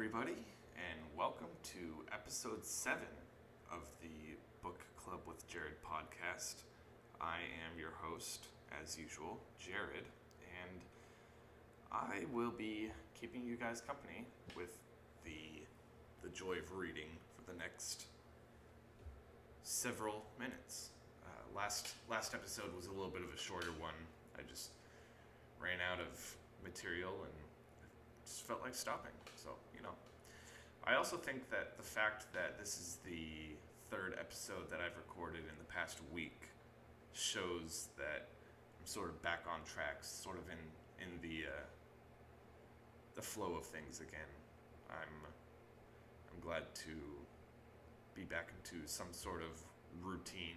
everybody, and welcome to episode 7 of the Book Club with Jared podcast. I am your host, as usual, Jared, and I will be keeping you guys company with the joy of reading for the next several minutes. Last episode was a little bit of a shorter one. I just ran out of material and just felt like stopping. So, I also think that the fact that this is the third episode that I've recorded in the past week shows that I'm sort of back on track, sort of in the flow of things again. I'm glad to be back into some sort of routine.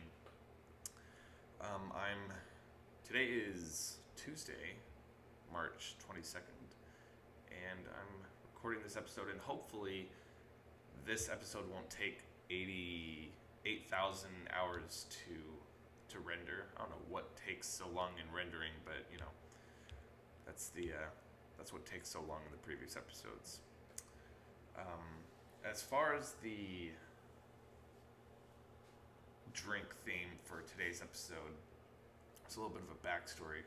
Today is Tuesday, March 22nd, and I'm recording this episode, and hopefully this episode won't take 88,000 hours to render. I don't know what takes so long in rendering, but that's what takes so long in the previous episodes. As far as the drink theme for today's episode, it's a little bit of a backstory.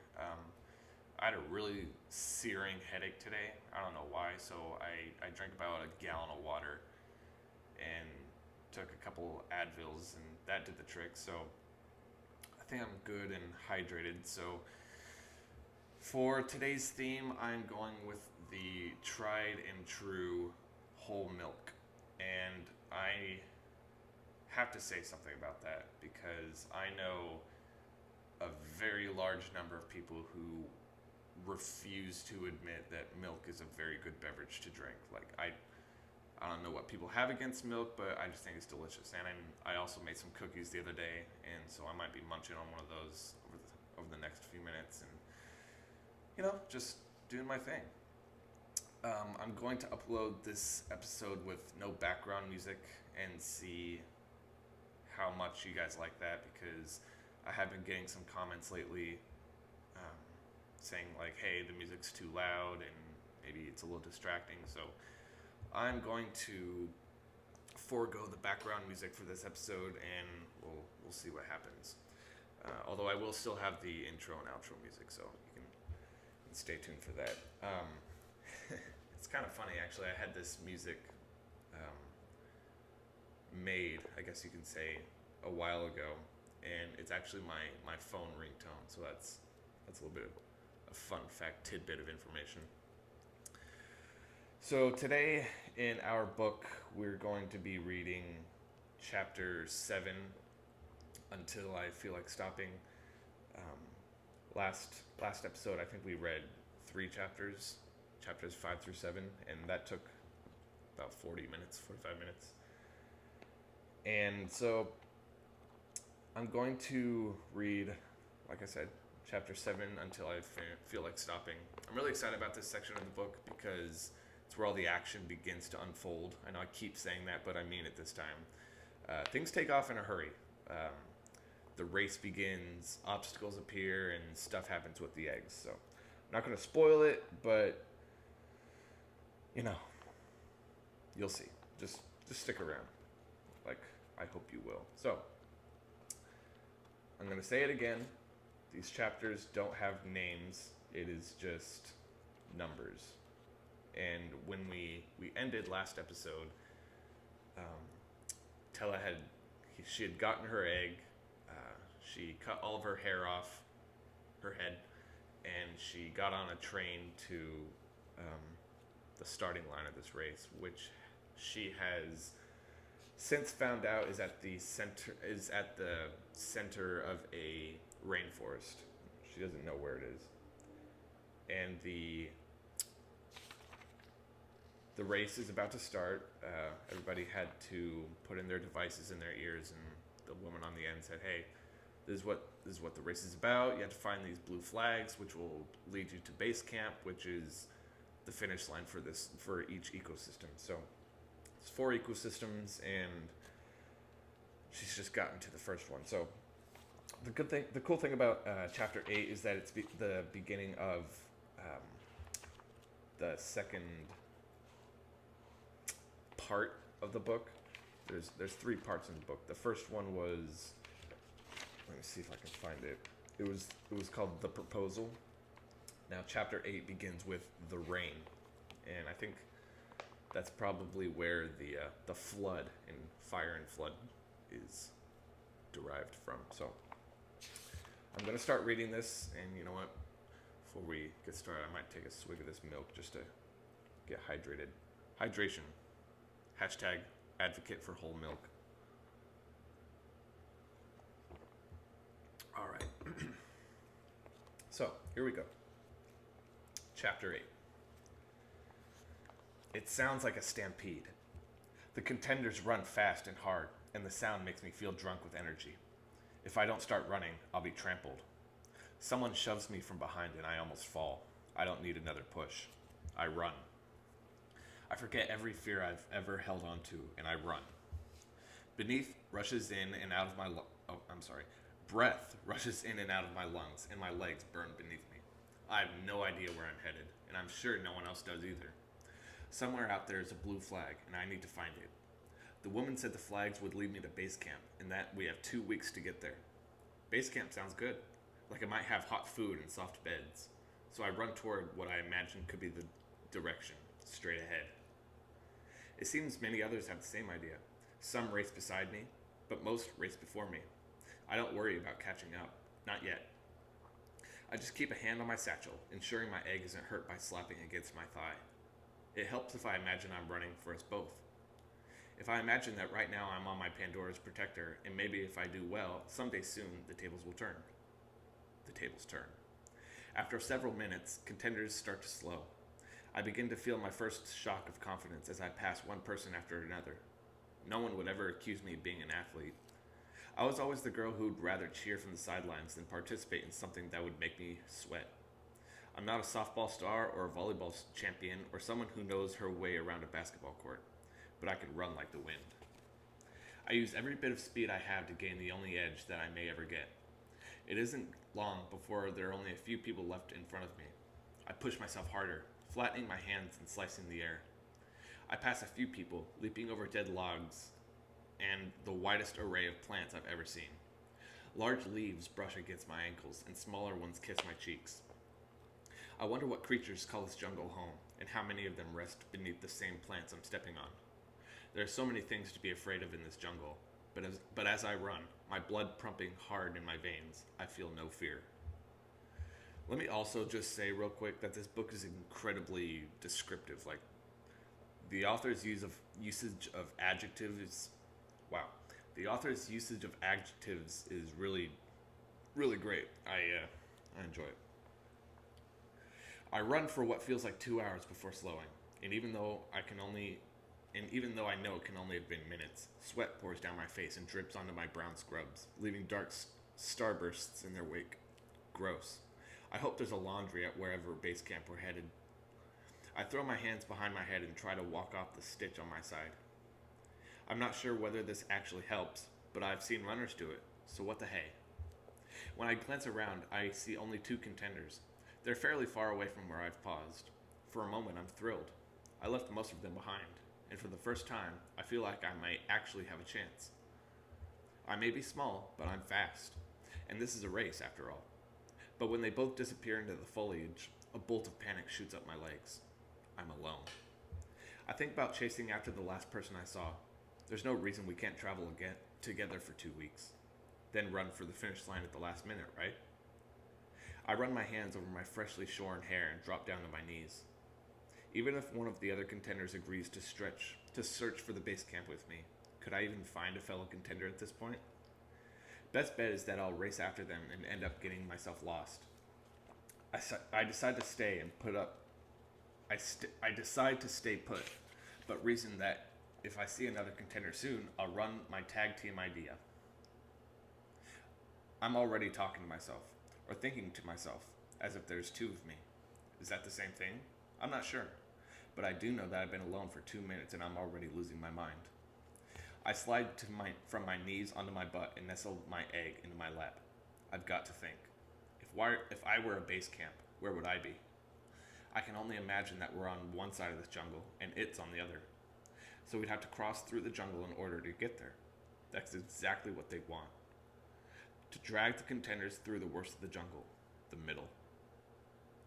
I had a really searing headache today. I don't know why, so I drank about a gallon of water and took a couple Advils, and that did the trick. So I think I'm good and hydrated. So for today's theme, I'm going with the tried and true whole milk. And I have to say something about that because I know a very large number of people who refuse to admit that milk is a very good beverage to drink. Like, I don't know what people have against milk, but I just think it's delicious. And I also made some cookies the other day, and so I might be munching on one of those over the next few minutes and, just doing my thing. I'm going to upload this episode with no background music and see how much you guys like that, because I have been getting some comments lately saying like, hey, the music's too loud and maybe it's a little distracting. So I'm going to forego the background music for this episode, and we'll see what happens. Although I will still have the intro and outro music, so you can stay tuned for that. It's kind of funny, actually. I had this music made, I guess you can say, a while ago, and it's actually my phone ringtone, so that's a little bit of a fun fact tidbit of information. So today in our book, we're going to be reading chapter 7, Until I Feel Like Stopping. Last episode, I think we read 3 chapters 5 through 7, and that took about 45 minutes. And so I'm going to read, like I said, chapter 7, Until I Feel Like Stopping. I'm really excited about this section of the book because it's where all the action begins to unfold. I know I keep saying that, but I mean it this time. Things take off in a hurry. The race begins, obstacles appear, and stuff happens with the eggs. So I'm not going to spoil it, but you'll see. Just stick around. Like, I hope you will. So I'm going to say it again. These chapters don't have names. It is just numbers. And when we ended last episode, Tella she had gotten her egg. She cut all of her hair off her head, and she got on a train to the starting line of this race, which she has since found out is at the center of a rainforest. She doesn't know where it is. And the race is about to start. Everybody had to put in their devices in their ears, and the woman on the end said, hey, this is what the race is about. You have to find these blue flags, which will lead you to base camp, which is the finish line for each ecosystem. So it's 4 ecosystems, and she's just gotten to the first one. So the cool thing about chapter 8 is that it's the beginning of the second part of the book. There's 3 parts in the book. The first one was, let me see if I can find it. It was called The Proposal. Now chapter 8 begins with the rain, and I think that's probably where the flood and fire and flood is derived from. So I'm gonna start reading this, and you know what? Before we get started, I might take a swig of this milk just to get hydrated. Hydration. Hashtag advocate for whole milk. All right. So here we go. Chapter 8. It sounds like a stampede. The contenders run fast and hard, and the sound makes me feel drunk with energy. If I don't start running, I'll be trampled. Someone shoves me from behind and I almost fall. I don't need another push. I run. I forget every fear I've ever held on to, and I run. Beneath rushes in and out of my breath rushes in and out of my lungs, and my legs burn beneath me. I have no idea where I'm headed, and I'm sure no one else does either. Somewhere out there is a blue flag, and I need to find it. The woman said the flags would lead me to base camp, and that we have 2 weeks to get there. Base camp sounds good, like it might have hot food and soft beds. So I run toward what I imagine could be the direction, straight ahead. It seems many others have the same idea. Some race beside me, but most race before me. I don't worry about catching up, not yet. I just keep a hand on my satchel, ensuring my egg isn't hurt by slapping against my thigh. It helps if I imagine I'm running for us both. If I imagine that right now I'm on my Pandora's protector, and maybe if I do well, someday soon the tables will turn. The tables turn. After several minutes, contenders start to slow. I begin to feel my first shock of confidence as I pass one person after another. No one would ever accuse me of being an athlete. I was always the girl who would rather cheer from the sidelines than participate in something that would make me sweat. I'm not a softball star or a volleyball champion or someone who knows her way around a basketball court, but I can run like the wind. I use every bit of speed I have to gain the only edge that I may ever get. It isn't long before there are only a few people left in front of me. I push myself harder, flattening my hands and slicing the air. I pass a few people, leaping over dead logs and the widest array of plants I've ever seen. Large leaves brush against my ankles, and smaller ones kiss my cheeks. I wonder what creatures call this jungle home, and how many of them rest beneath the same plants I'm stepping on. There are so many things to be afraid of in this jungle, but as I run, my blood pumping hard in my veins, I feel no fear. Let me also just say real quick that this book is incredibly descriptive. Like, the author's usage of adjectives, wow. The author's usage of adjectives is really, really great. I enjoy it. I run for what feels like 2 hours before slowing, and even though I know it can only have been minutes, sweat pours down my face and drips onto my brown scrubs, leaving dark starbursts in their wake. Gross. I hope there's a laundry at wherever base camp we're headed. I throw my hands behind my head and try to walk off the stitch on my side. I'm not sure whether this actually helps, but I've seen runners do it, so what the hey. When I glance around, I see only 2 contenders. They're fairly far away from where I've paused. For a moment, I'm thrilled. I left most of them behind, and for the first time, I feel like I might actually have a chance. I may be small, but I'm fast, and this is a race after all. But when they both disappear into the foliage, a bolt of panic shoots up my legs. I'm alone. I think about chasing after the last person I saw. There's no reason we can't travel again together for 2 weeks, then run for the finish line at the last minute, right? I run my hands over my freshly shorn hair and drop down to my knees. Even if one of the other contenders agrees to search for the base camp with me, could I even find a fellow contender at this point? Best bet is that I'll race after them and end up getting myself lost. I decide to stay and put up. I decide to stay put, but reason that if I see another contender soon, I'll run my tag team idea. I'm already talking to myself, or thinking to myself, as if there's 2 of me. Is that the same thing? I'm not sure, but I do know that I've been alone for 2 minutes and I'm already losing my mind. I slide from my knees onto my butt and nestle my egg into my lap. I've got to think. If I were a base camp, where would I be? I can only imagine that we're on one side of this jungle and it's on the other. so we'd have to cross through the jungle in order to get there. That's exactly what they want. To drag the contenders through the worst of the jungle, the middle.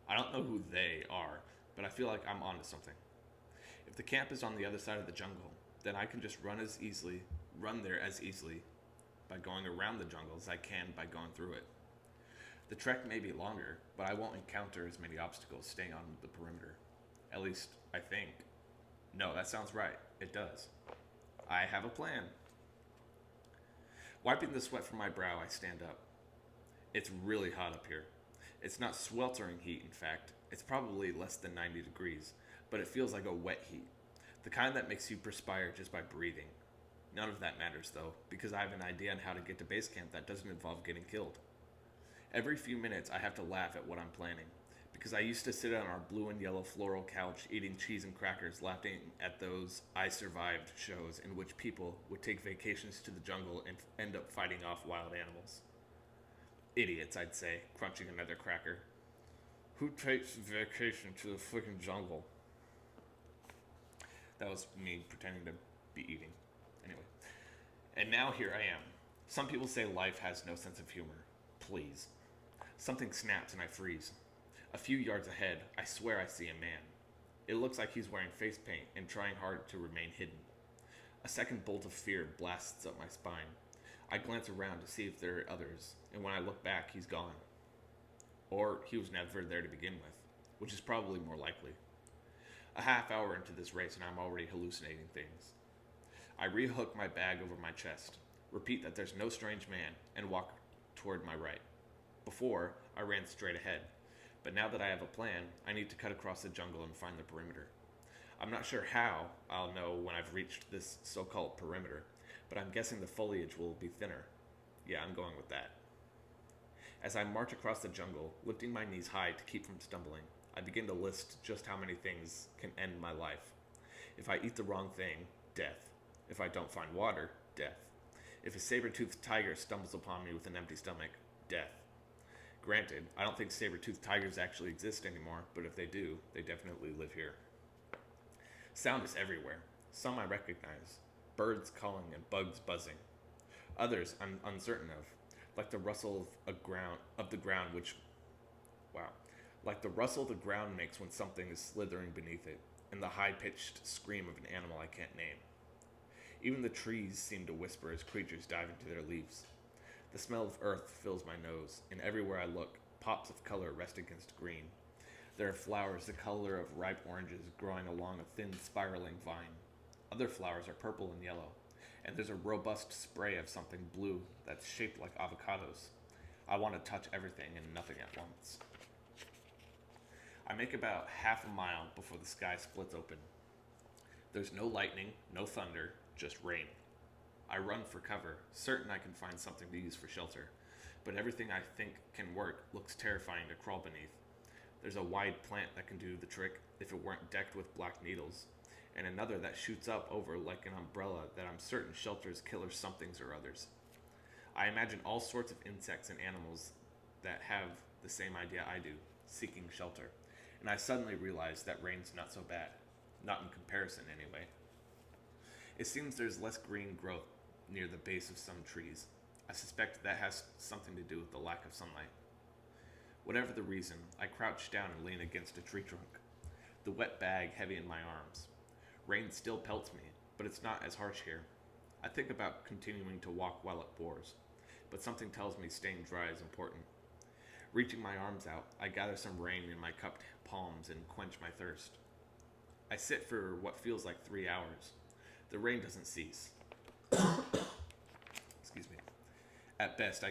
I don't know who they are, but I feel like I'm onto something. If the camp is on the other side of the jungle, then I can just run there as easily by going around the jungle as I can by going through it. The trek may be longer, but I won't encounter as many obstacles staying on the perimeter. At least, I think. No, that sounds right. It does. I have a plan. Wiping the sweat from my brow, I stand up. It's really hot up here. It's not sweltering heat, in fact. It's probably less than 90 degrees, but it feels like a wet heat. The kind that makes you perspire just by breathing. None of that matters, though, because I have an idea on how to get to base camp that doesn't involve getting killed. Every few minutes, I have to laugh at what I'm planning, because I used to sit on our blue and yellow floral couch eating cheese and crackers, laughing at those I Survived shows in which people would take vacations to the jungle and end up fighting off wild animals. Idiots, I'd say, crunching another cracker. Who takes vacation to the freaking jungle? That was me pretending to be eating. Anyway. And now here I am. Some people say life has no sense of humor. Please. Something snaps and I freeze. A few yards ahead, I swear I see a man. It looks like he's wearing face paint and trying hard to remain hidden. A second bolt of fear blasts up my spine. I glance around to see if there are others, and when I look back, he's gone. Or he was never there to begin with, which is probably more likely. A half hour into this race and I'm already hallucinating things. I rehook my bag over my chest, repeat that there's no strange man, and walk toward my right. Before, I ran straight ahead, but now that I have a plan, I need to cut across the jungle and find the perimeter. I'm not sure how I'll know when I've reached this so-called perimeter, but I'm guessing the foliage will be thinner. Yeah, I'm going with that. As I march across the jungle, lifting my knees high to keep from stumbling, I begin to list just how many things can end my life. If I eat the wrong thing, death. If I don't find water, death. If a saber-toothed tiger stumbles upon me with an empty stomach, death. Granted, I don't think saber-toothed tigers actually exist anymore, but if they do, they definitely live here. Sound is everywhere. Some I recognize. Birds calling and bugs buzzing. Others I'm uncertain of, like the rustle of the ground like the rustle the ground makes when something is slithering beneath it, and the high-pitched scream of an animal I can't name. Even the trees seem to whisper as creatures dive into their leaves. The smell of earth fills my nose, and everywhere I look, pops of color rest against green. There are flowers the color of ripe oranges growing along a thin, spiraling vine. Other flowers are purple and yellow, and there's a robust spray of something blue that's shaped like avocados. I want to touch everything and nothing at once. I make about half a mile before the sky splits open. There's no lightning, no thunder, just rain. I run for cover, certain I can find something to use for shelter, but everything I think can work looks terrifying to crawl beneath. There's a wide plant that can do the trick if it weren't decked with black needles, and another that shoots up over like an umbrella that I'm certain shelters killer somethings or others. I imagine all sorts of insects and animals that have the same idea I do, seeking shelter, and I suddenly realize that rain's not so bad. Not in comparison, anyway. It seems there's less green growth near the base of some trees. I suspect that has something to do with the lack of sunlight. Whatever the reason, I crouch down and lean against a tree trunk, the wet bag heavy in my arms. Rain still pelts me, but it's not as harsh here. I think about continuing to walk while it pours, but something tells me staying dry is important. Reaching my arms out, I gather some rain in my cupped palms and quench my thirst. I sit for what feels like 3 hours. The rain doesn't cease. Excuse me. At best I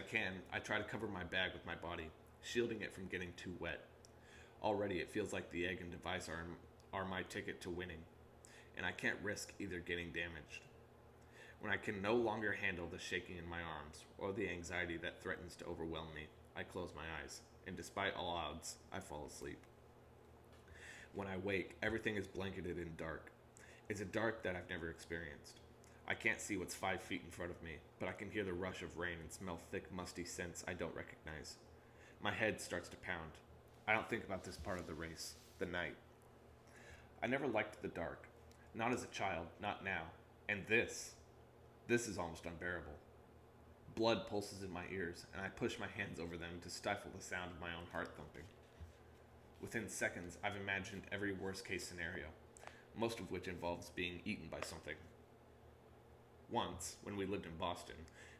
try to cover my bag with my body, shielding it from getting too wet. Already it feels like the egg and device are my ticket to winning, and I can't risk either getting damaged. When I can no longer handle the shaking in my arms, or the anxiety that threatens to overwhelm me, I close my eyes, and despite all odds, I fall asleep. When I wake, everything is blanketed in dark. It's a dark that I've never experienced. I can't see what's 5 feet in front of me, but I can hear the rush of rain and smell thick, musty scents I don't recognize. My head starts to pound. I don't think about this part of the race, the night. I never liked the dark. Not as a child, not now. And this is almost unbearable. Blood pulses in my ears, and I push my hands over them to stifle the sound of my own heart thumping. Within seconds, I've imagined every worst-case scenario, most of which involves being eaten by something. Once, when we lived in Boston,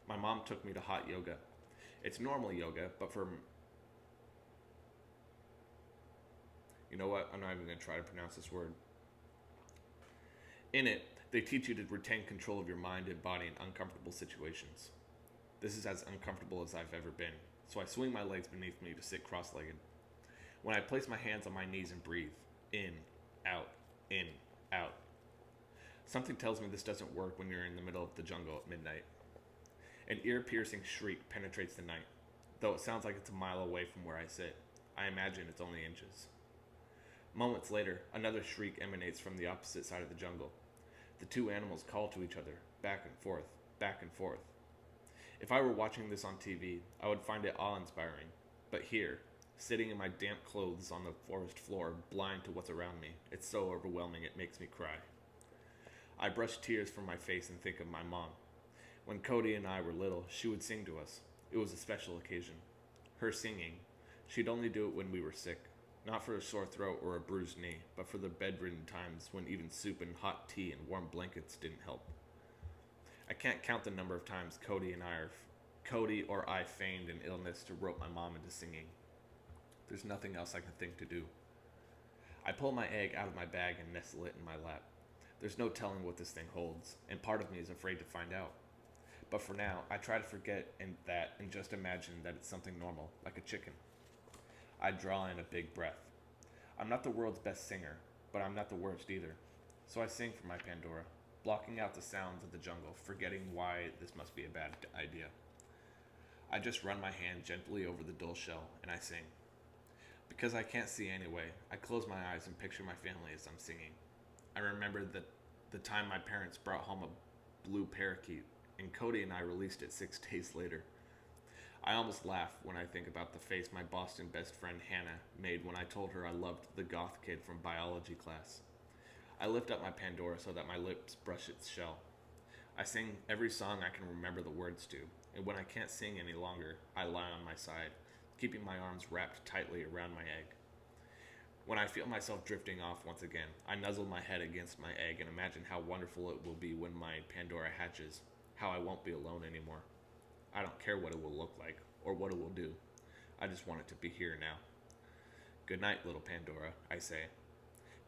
my mom took me to hot yoga. It's normal yoga, but for... You know what? I'm not even going to try to pronounce this word. In it, they teach you to retain control of your mind and body in uncomfortable situations. This is as uncomfortable as I've ever been, so I swing my legs beneath me to sit cross-legged. When I place my hands on my knees and breathe, in, out, something tells me this doesn't work when you're in the middle of the jungle at midnight. An ear-piercing shriek penetrates the night. Though it sounds like it's a mile away from where I sit, I imagine it's only inches. Moments later, another shriek emanates from the opposite side of the jungle. The two animals call to each other, back and forth, back and forth. If I were watching this on TV, I would find it awe-inspiring. But here, sitting in my damp clothes on the forest floor, blind to what's around me, it's so overwhelming it makes me cry. I brush tears from my face and think of my mom. When Cody and I were little, she would sing to us. It was a special occasion. Her singing, she'd only do it when we were sick. Not for a sore throat or a bruised knee, but for the bedridden times when even soup and hot tea and warm blankets didn't help. I can't count the number of times Cody or I feigned an illness to rope my mom into singing. There's nothing else I can think to do. I pull my egg out of my bag and nestle it in my lap. There's no telling what this thing holds, and part of me is afraid to find out. But for now, I try to forget and just imagine that it's something normal, like a chicken. I draw in a big breath. I'm not the world's best singer, but I'm not the worst either. So I sing for my Pandora, blocking out the sounds of the jungle, forgetting why this must be a bad idea. I just run my hand gently over the dull shell, and I sing. Because I can't see anyway, I close my eyes and picture my family as I'm singing. I remember the time my parents brought home a blue parakeet, and Cody and I released it 6 days later. I almost laugh when I think about the face my Boston best friend Hannah made when I told her I loved the goth kid from biology class. I lift up my Pandora so that my lips brush its shell. I sing every song I can remember the words to, and when I can't sing any longer, I lie on my side, keeping my arms wrapped tightly around my egg. When I feel myself drifting off once again, I nuzzle my head against my egg and imagine how wonderful it will be when my Pandora hatches, how I won't be alone anymore. I don't care what it will look like, or what it will do. I just want it to be here now. Good night, little Pandora, I say.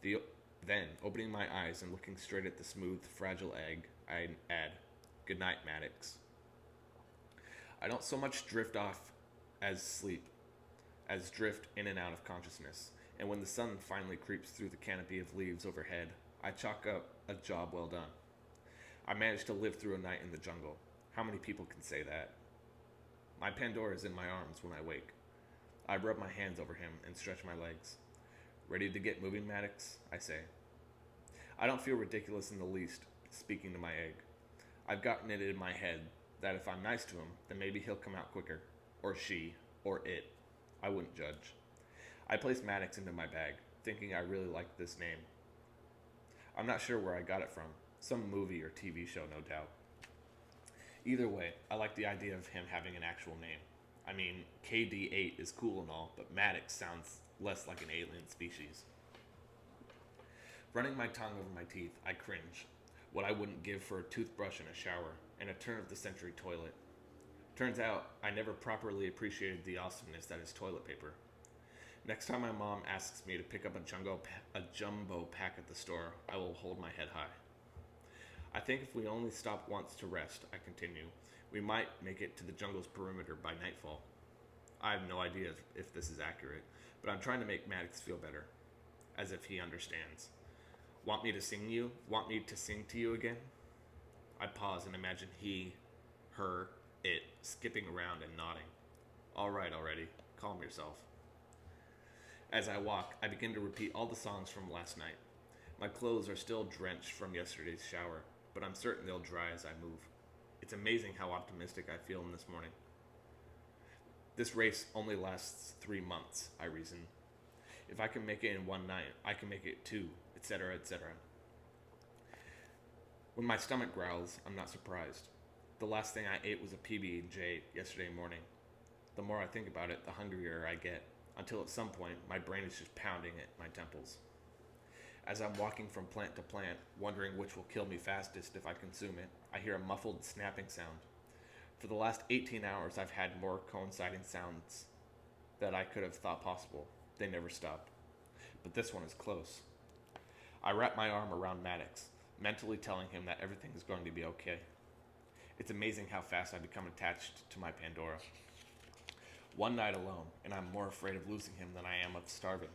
Then, opening my eyes and looking straight at the smooth, fragile egg, I add, good night, Maddox. I don't so much drift off as sleep, as drift in and out of consciousness, and when the sun finally creeps through the canopy of leaves overhead, I chalk up a job well done. I managed to live through a night in the jungle. How many people can say that? My Pandora is in my arms when I wake. I rub my hands over him and stretch my legs. Ready to get moving, Maddox? I say. I don't feel ridiculous in the least, speaking to my egg. I've gotten it in my head that if I'm nice to him, then maybe he'll come out quicker. Or she. Or it. I wouldn't judge. I place Maddox into my bag, thinking I really liked this name. I'm not sure where I got it from. Some movie or TV show, no doubt. Either way, I like the idea of him having an actual name. I mean, KD8 is cool and all, but Maddox sounds less like an alien species. Running my tongue over my teeth, I cringe. What I wouldn't give for a toothbrush and a shower, and a turn-of-the-century toilet. Turns out, I never properly appreciated the awesomeness that is toilet paper. Next time my mom asks me to pick up a jumbo pack at the store, I will hold my head high. I think if we only stop once to rest, I continue, we might make it to the jungle's perimeter by nightfall. I have no idea if this is accurate, but I'm trying to make Maddox feel better, as if he understands. Want me to sing to you again? I pause and imagine he, her, it, skipping around and nodding. All right already, calm yourself. As I walk, I begin to repeat all the songs from last night. My clothes are still drenched from yesterday's shower, but I'm certain they'll dry as I move. It's amazing how optimistic I feel in this morning. This race only lasts 3 months, I reason. If I can make it in one night, I can make it 2, etc., etc. When my stomach growls, I'm not surprised. The last thing I ate was a PB&J yesterday morning. The more I think about it, the hungrier I get, until at some point my brain is just pounding at my temples. As I'm walking from plant to plant, wondering which will kill me fastest if I consume it, I hear a muffled snapping sound. For the last 18 hours, I've had more coinciding sounds that I could have thought possible. They never stop. But this one is close. I wrap my arm around Maddox, mentally telling him that everything is going to be okay. It's amazing how fast I become attached to my Pandora. One night alone, and I'm more afraid of losing him than I am of starving.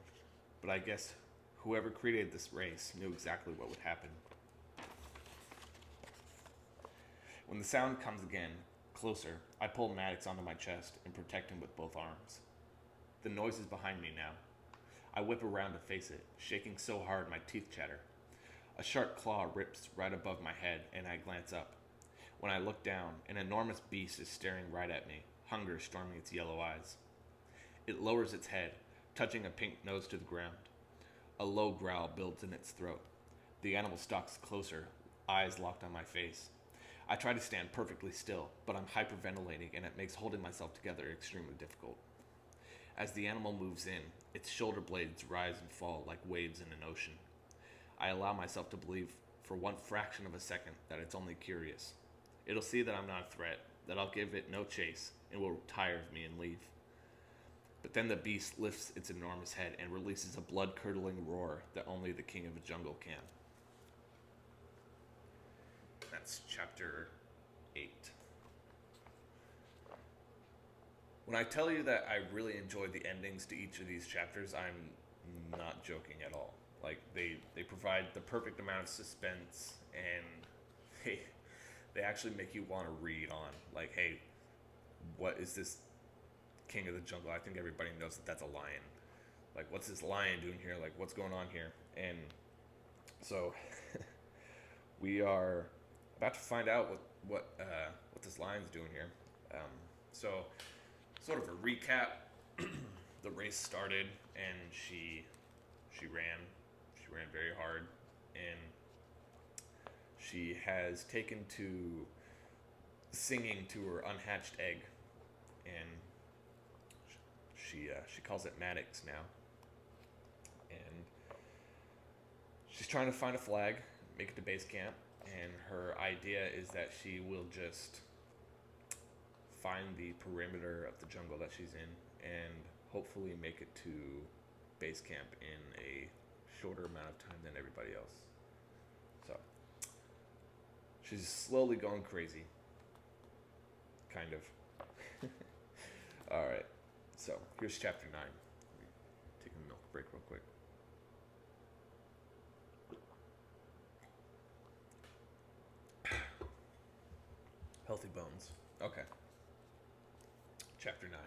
But I guess whoever created this race knew exactly what would happen. When the sound comes again, closer, I pull Maddox onto my chest and protect him with both arms. The noise is behind me now. I whip around to face it, shaking so hard my teeth chatter. A sharp claw rips right above my head, and I glance up. When I look down, an enormous beast is staring right at me, hunger storming its yellow eyes. It lowers its head, touching a pink nose to the ground. A low growl builds in its throat. The animal stalks closer, eyes locked on my face. I try to stand perfectly still, but I'm hyperventilating and it makes holding myself together extremely difficult. As the animal moves in, its shoulder blades rise and fall like waves in an ocean. I allow myself to believe for one fraction of a second that it's only curious. It'll see that I'm not a threat, that I'll give it no chase, and will tire of me and leave. But then the beast lifts its enormous head and releases a blood-curdling roar that only the king of the jungle can. That's chapter 8. When I tell you that I really enjoyed the endings to each of these chapters, I'm not joking at all. Like, they provide the perfect amount of suspense, and they actually make you want to read on. Like, hey, what is this king of the jungle? I think everybody knows that that's a lion. Like, what's this lion doing here? Like, what's going on here? And so we are about to find out what this lion's doing here. So sort of a recap. The race started, and she ran very hard, and she has taken to singing to her unhatched egg, and she calls it Maddox now, and she's trying to find a flag, make it to base camp, and her idea is that she will just find the perimeter of the jungle that she's in and hopefully make it to base camp in a shorter amount of time than everybody else. So she's slowly going crazy, kind of. All right, so here's chapter 9. Taking a milk break real quick. Healthy bones. Okay. Chapter 9.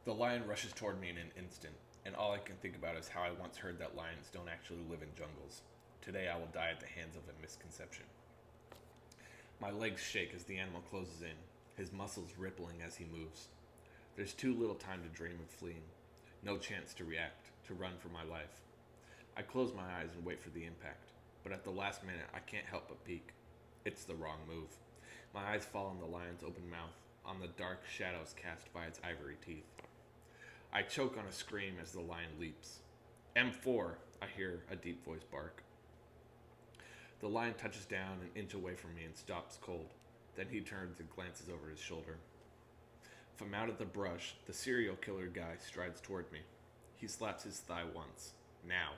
The lion rushes toward me in an instant, and all I can think about is how I once heard that lions don't actually live in jungles. Today I will die at the hands of a misconception. My legs shake as the animal closes in, his muscles rippling as he moves. There's too little time to dream of fleeing, no chance to react, to run for my life. I close my eyes and wait for the impact, but at the last minute I can't help but peek. It's the wrong move. My eyes fall on the lion's open mouth, on the dark shadows cast by its ivory teeth. I choke on a scream as the lion leaps. M4, I hear a deep voice bark. The lion touches down an inch away from me and stops cold. Then he turns and glances over his shoulder. From out of the brush, the serial killer guy strides toward me. He slaps his thigh once. Now.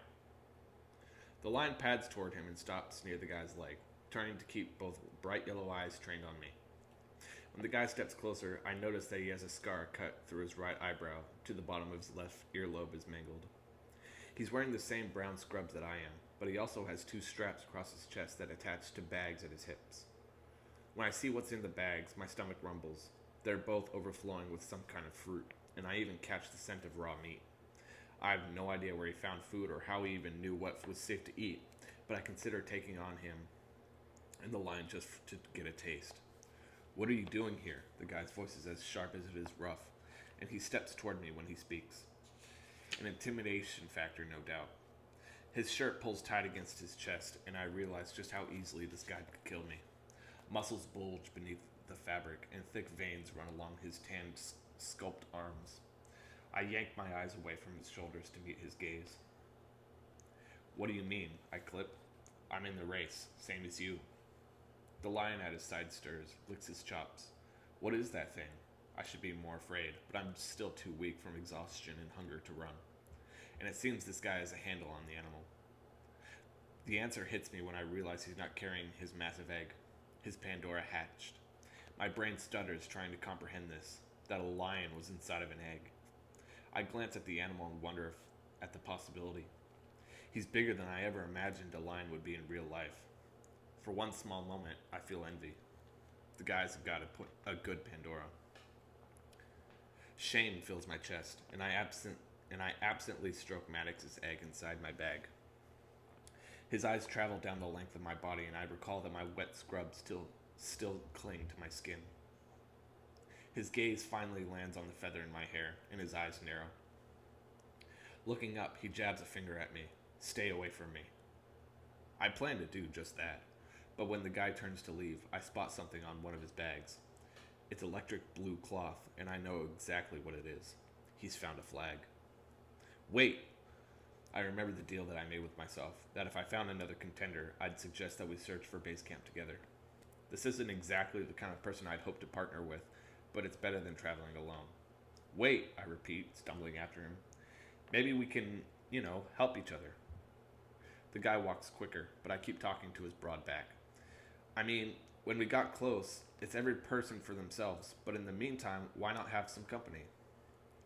The lion pads toward him and stops near the guy's leg, turning to keep both bright yellow eyes trained on me. When the guy steps closer, I notice that he has a scar cut through his right eyebrow to the bottom of his left earlobe is mangled. He's wearing the same brown scrubs that I am, but he also has 2 straps across his chest that attach to bags at his hips. When I see what's in the bags, my stomach rumbles. They're both overflowing with some kind of fruit, and I even catch the scent of raw meat. I have no idea where he found food or how he even knew what was safe to eat, but I consider taking on him and the lion just to get a taste. What are you doing here? The guy's voice is as sharp as it is rough, and he steps toward me when he speaks. An intimidation factor, no doubt. His shirt pulls tight against his chest, and I realize just how easily this guy could kill me. Muscles bulge beneath the fabric, and thick veins run along his tanned, sculpted arms. I yank my eyes away from his shoulders to meet his gaze. What do you mean? I clip. I'm in the race, same as you. The lion at his side stirs, licks his chops. What is that thing? I should be more afraid, but I'm still too weak from exhaustion and hunger to run. And it seems this guy has a handle on the animal. The answer hits me when I realize he's not carrying his massive egg. His Pandora hatched. My brain stutters trying to comprehend this, that a lion was inside of an egg. I glance at the animal and wonder at the possibility. He's bigger than I ever imagined a lion would be in real life. For one small moment, I feel envy. The guys have got a good Pandora. Shame fills my chest, and I absently stroke Maddox's egg inside my bag. His eyes travel down the length of my body, and I recall that my wet scrubs still cling to my skin. His gaze finally lands on the feather in my hair, and his eyes narrow. Looking up, he jabs a finger at me. Stay away from me. I plan to do just that, but when the guy turns to leave, I spot something on one of his bags. It's electric blue cloth, and I know exactly what it is. He's found a flag. Wait! I remember the deal that I made with myself, that if I found another contender, I'd suggest that we search for base camp together. This isn't exactly the kind of person I'd hope to partner with, but it's better than traveling alone. Wait, I repeat, stumbling after him. Maybe we can, help each other. The guy walks quicker, but I keep talking to his broad back. I mean, when we got close, it's every person for themselves, but in the meantime, why not have some company?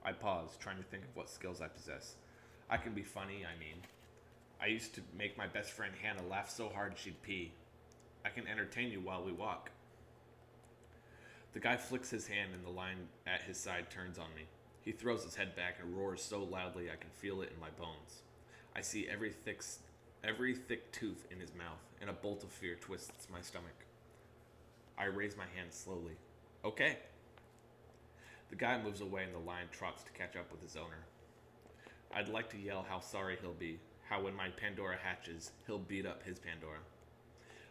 I pause, trying to think of what skills I possess. I can be funny, I used to make my best friend Hannah laugh so hard she'd pee. I can entertain you while we walk. The guy flicks his hand and the lion at his side turns on me. He throws his head back and roars so loudly I can feel it in my bones. I see every thick tooth in his mouth, and a bolt of fear twists my stomach. I raise my hand slowly. Okay. The guy moves away and the lion trots to catch up with his owner. I'd like to yell how sorry he'll be, how when my Pandora hatches, he'll beat up his Pandora.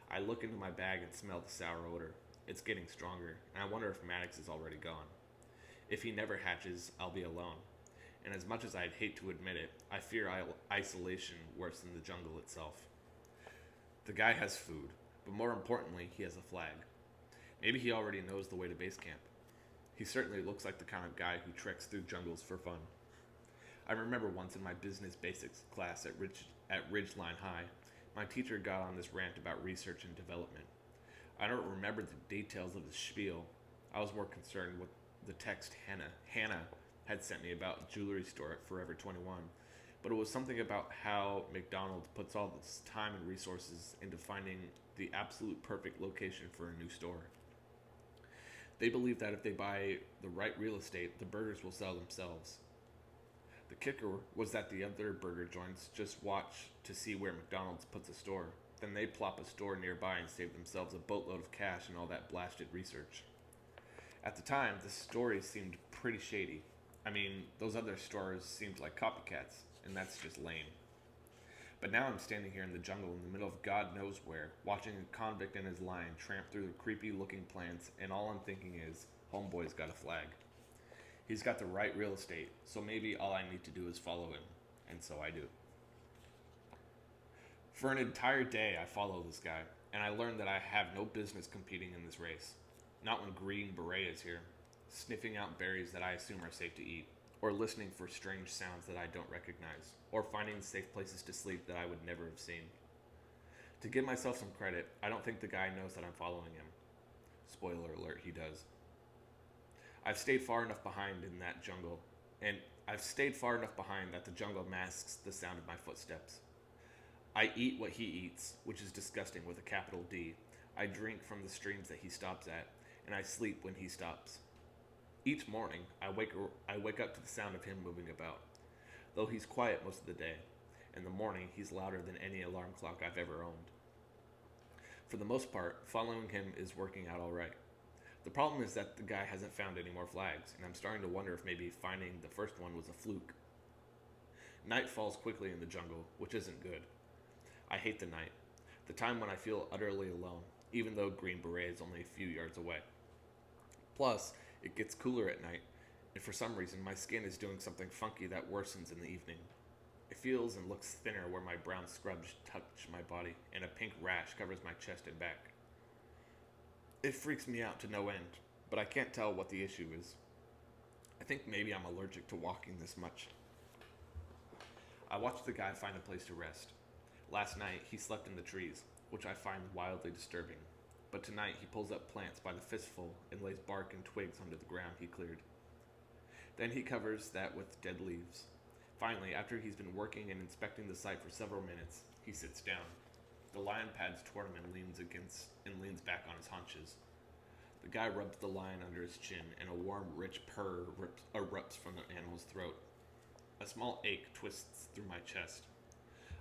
I look into my bag and smell the sour odor. It's getting stronger, and I wonder if Maddox is already gone. If he never hatches, I'll be alone. And as much as I'd hate to admit it, I fear isolation worse than the jungle itself. The guy has food, but more importantly, he has a flag. Maybe he already knows the way to base camp. He certainly looks like the kind of guy who treks through jungles for fun. I remember once in my business basics class at Ridgeline High, my teacher got on this rant about research and development. I don't remember the details of the spiel. I was more concerned with the text Hannah had sent me about a jewelry store at Forever 21, but it was something about how McDonald's puts all this time and resources into finding the absolute perfect location for a new store. They believe that if they buy the right real estate, the burgers will sell themselves. The kicker was that the other burger joints just watch to see where McDonald's puts a store. Then they plop a store nearby and save themselves a boatload of cash and all that blasted research. At the time, the story seemed pretty shady. Those other stores seemed like copycats, and that's just lame. But now I'm standing here in the jungle in the middle of God knows where, watching a convict and his lion tramp through the creepy-looking plants, and all I'm thinking is, homeboy's got a flag. He's got the right real estate, so maybe all I need to do is follow him, and so I do. For an entire day, I follow this guy, and I learn that I have no business competing in this race. Not when Green Beret is here, sniffing out berries that I assume are safe to eat, or listening for strange sounds that I don't recognize, or finding safe places to sleep that I would never have seen. To give myself some credit, I don't think the guy knows that I'm following him. Spoiler alert, he does. I've stayed far enough behind in that jungle, and I've stayed far enough behind that the jungle masks the sound of my footsteps. I eat what he eats, which is disgusting with a capital D. I drink from the streams that he stops at, and I sleep when he stops. Each morning, I wake up to the sound of him moving about, though he's quiet most of the day. In the morning, he's louder than any alarm clock I've ever owned. For the most part, following him is working out all right. The problem is that the guy hasn't found any more flags, and I'm starting to wonder if maybe finding the first one was a fluke. Night falls quickly in the jungle, which isn't good. I hate the night, the time when I feel utterly alone, even though Green Beret is only a few yards away. Plus, it gets cooler at night, and for some reason my skin is doing something funky that worsens in the evening. It feels and looks thinner where my brown scrubs touch my body, and a pink rash covers my chest and back. It freaks me out to no end, but I can't tell what the issue is. I think maybe I'm allergic to walking this much. I watched the guy find a place to rest. Last night, he slept in the trees, which I find wildly disturbing. But tonight, he pulls up plants by the fistful and lays bark and twigs onto the ground he cleared. Then he covers that with dead leaves. Finally, after he's been working and inspecting the site for several minutes, he sits down. The lion pads toward him and leans back on his haunches. The guy rubs the lion under his chin, and a warm, rich purr erupts from the animal's throat. A small ache twists through my chest.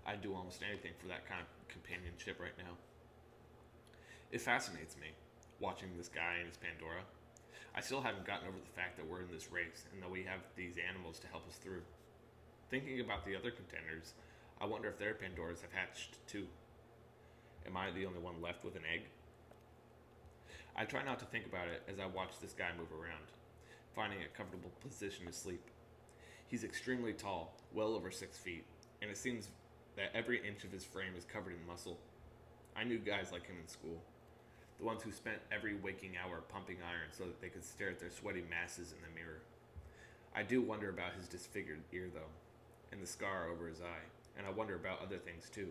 I'd do almost anything for that kind of companionship right now. It fascinates me, watching this guy and his Pandora. I still haven't gotten over the fact that we're in this race, and that we have these animals to help us through. Thinking about the other contenders, I wonder if their Pandoras have hatched too. Am I the only one left with an egg? I try not to think about it as I watch this guy move around, finding a comfortable position to sleep. He's extremely tall, well over 6 feet, and it seems that every inch of his frame is covered in muscle. I knew guys like him in school, the ones who spent every waking hour pumping iron so that they could stare at their sweaty masses in the mirror. I do wonder about his disfigured ear, though, and the scar over his eye, and I wonder about other things too.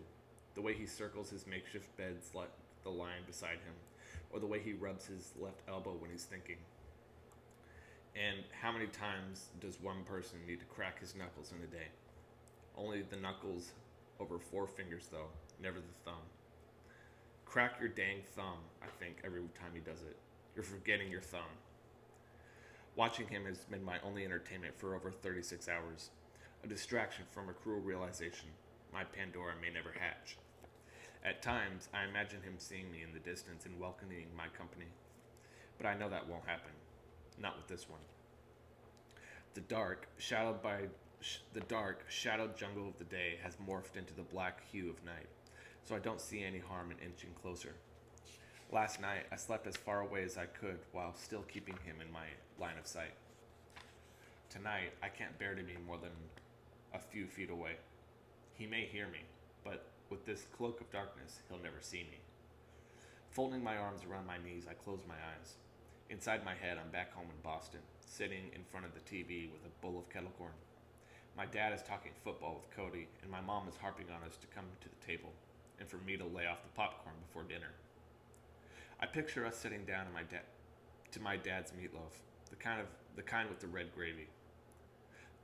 The way he circles his makeshift beds like the lion beside him, or the way he rubs his left elbow when he's thinking. And how many times does one person need to crack his knuckles in a day? Only the knuckles over 4 fingers, though, never the thumb. Crack your dang thumb, I think, every time he does it. You're forgetting your thumb. Watching him has been my only entertainment for over 36 hours. A distraction from a cruel realization. My Pandora may never hatch. At times, I imagine him seeing me in the distance and welcoming my company. But I know that won't happen. Not with this one. The dark, shadowed jungle of the day has morphed into the black hue of night, so I don't see any harm in inching closer. Last night, I slept as far away as I could while still keeping him in my line of sight. Tonight, I can't bear to be more than a few feet away. He may hear me, but with this cloak of darkness, he'll never see me. Folding my arms around my knees, I close my eyes. Inside my head, I'm back home in Boston, sitting in front of the TV with a bowl of kettle corn. My dad is talking football with Cody, and my mom is harping on us to come to the table, and for me to lay off the popcorn before dinner. I picture us sitting down to my dad's meatloaf, the kind with the red gravy.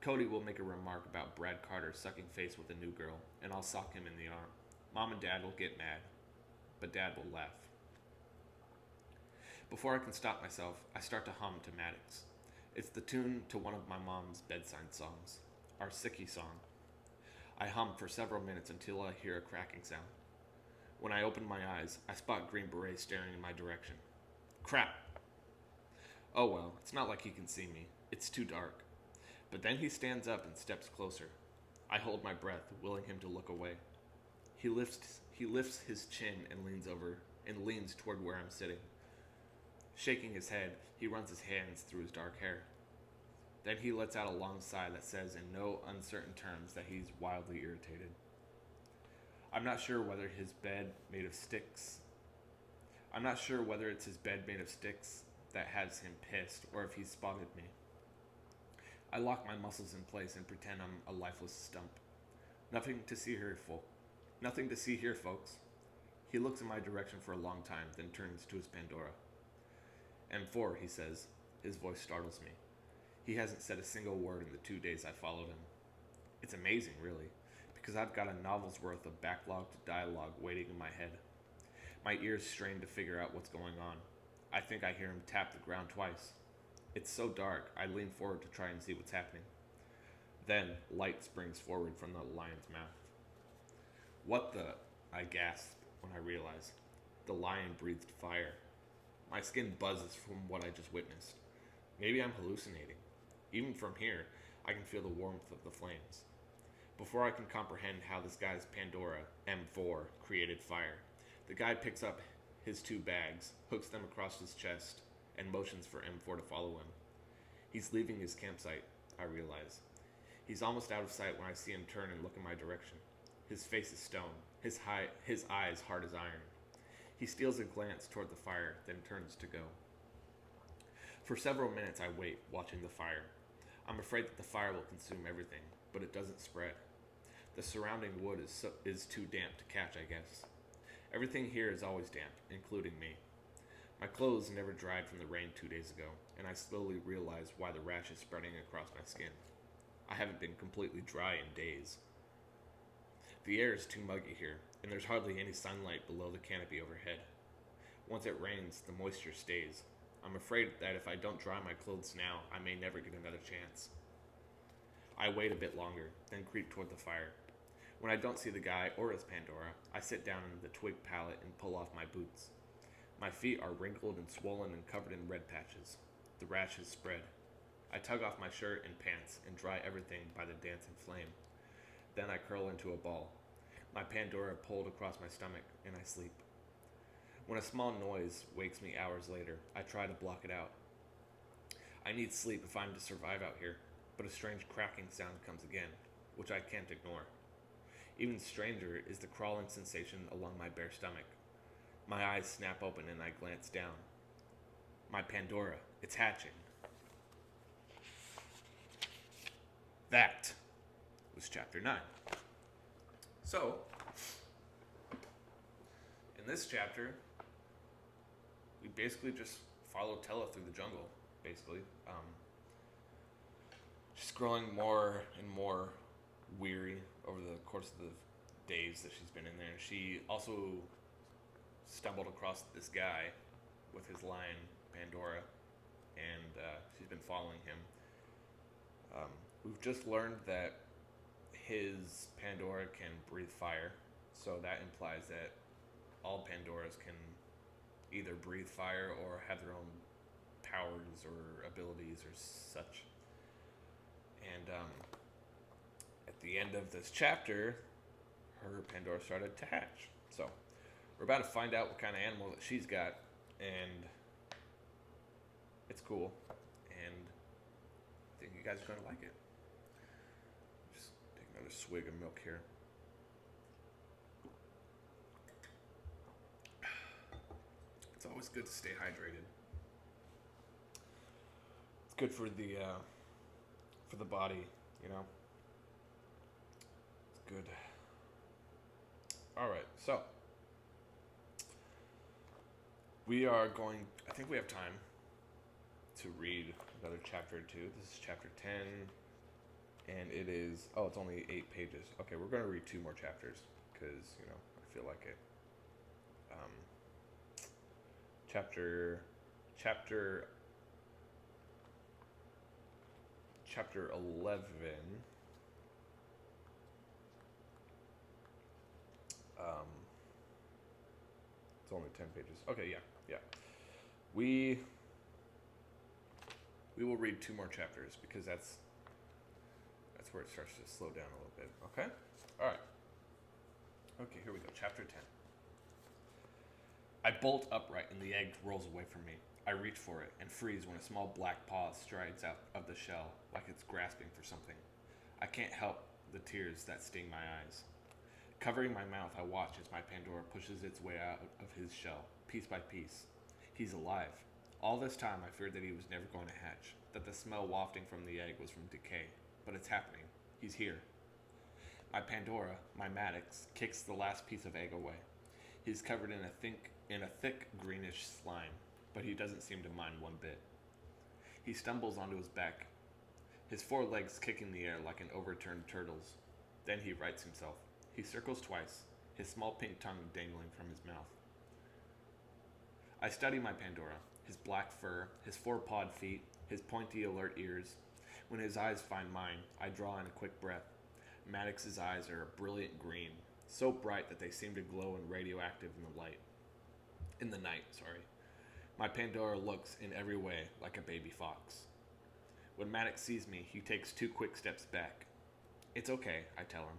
Cody will make a remark about Brad Carter sucking face with a new girl, and I'll sock him in the arm. Mom and Dad will get mad, but Dad will laugh. Before I can stop myself, I start to hum to Maddox. It's the tune to one of my mom's bedside songs, our Sickie song. I hum for several minutes until I hear a cracking sound. When I open my eyes, I spot Green Beret staring in my direction. Crap! Oh well, it's not like he can see me. It's too dark. But then he stands up and steps closer. I hold my breath, willing him to look away. He lifts his chin and leans toward where I'm sitting. Shaking his head, he runs his hands through his dark hair. Then he lets out a long sigh that says in no uncertain terms that he's wildly irritated. I'm not sure whether it's his bed made of sticks that has him pissed, or if he's spotted me. I lock my muscles in place and pretend I'm a lifeless stump. Nothing to see here, folks. He looks in my direction for a long time, then turns to his Pandora. M4, he says. His voice startles me. He hasn't said a single word in the 2 days I followed him. It's amazing, really, because I've got a novel's worth of backlogged dialogue waiting in my head. My ears strain to figure out what's going on. I think I hear him tap the ground twice. It's so dark, I lean forward to try and see what's happening. Then, light springs forward from the lion's mouth. What the? I gasp when I realize. The lion breathed fire. My skin buzzes from what I just witnessed. Maybe I'm hallucinating. Even from here, I can feel the warmth of the flames. Before I can comprehend how this guy's Pandora M4 created fire, the guy picks up his 2 bags, hooks them across his chest, and motions for M4 to follow him. He's leaving his campsite, I realize. He's almost out of sight when I see him turn and look in my direction. His face is stone, his eyes hard as iron. He steals a glance toward the fire, then turns to go. For several minutes I wait, watching the fire. I'm afraid that the fire will consume everything, but it doesn't spread. The surrounding wood is too damp to catch, I guess. Everything here is always damp, including me. My clothes never dried from the rain 2 days ago, and I slowly realize why the rash is spreading across my skin. I haven't been completely dry in days. The air is too muggy here, and there's hardly any sunlight below the canopy overhead. Once it rains, the moisture stays. I'm afraid that if I don't dry my clothes now, I may never get another chance. I wait a bit longer, then creep toward the fire. When I don't see the guy or his Pandora, I sit down on the twig pallet and pull off my boots. My feet are wrinkled and swollen and covered in red patches. The rash has spread. I tug off my shirt and pants and dry everything by the dancing flame. Then I curl into a ball. My Pandora pulled across my stomach, and I sleep. When a small noise wakes me hours later, I try to block it out. I need sleep if I'm to survive out here, but a strange cracking sound comes again, which I can't ignore. Even stranger is the crawling sensation along my bare stomach. My eyes snap open and I glance down. My Pandora, it's hatching. That was chapter 9. So, in this chapter, we basically just follow Tella through the jungle, basically. She's growing more and more weary over the course of the days that she's been in there. She also stumbled across this guy with his lion, Pandora, and she's been following him. We've just learned that his Pandora can breathe fire, so that implies that all Pandoras can either breathe fire or have their own powers or abilities or such. And at the end of this chapter, her Pandora started to hatch. So we're about to find out what kind of animal that she's got, and it's cool, and I think you guys are going to like it. Just take another swig of milk here. It's always good to stay hydrated. It's good for the body, you know. It's good. All right, so we are going. I think we have time to read another chapter or two. This is chapter 10, and it is. Oh, it's only 8 pages. Okay, we're going to read 2 more chapters because I feel like it. Chapter 11. It's only 10 pages. Okay, yeah. We will read 2 more chapters because that's where it starts to slow down a little bit. Okay? All right. Okay, here we go. Chapter 10. I bolt upright and the egg rolls away from me. I reach for it and freeze when a small black paw strides out of the shell like it's grasping for something. I can't help the tears that sting my eyes. Covering my mouth, I watch as my Pandora pushes its way out of his shell, piece by piece. He's alive. All this time, I feared that he was never going to hatch, that the smell wafting from the egg was from decay. But it's happening. He's here. My Pandora, my Maddox, kicks the last piece of egg away. He's covered in a thick greenish slime, but he doesn't seem to mind one bit. He stumbles onto his back, his 4 legs kicking the air like an overturned turtle's. Then he rights himself. He circles twice, his small pink tongue dangling from his mouth. I study my Pandora, his black fur, his 4-pawed feet, his pointy, alert ears. When his eyes find mine, I draw in a quick breath. Maddox's eyes are a brilliant green, so bright that they seem to glow and radioactive in the night. My Pandora looks in every way like a baby fox. When Maddox sees me, he takes 2 quick steps back. It's okay, I tell him.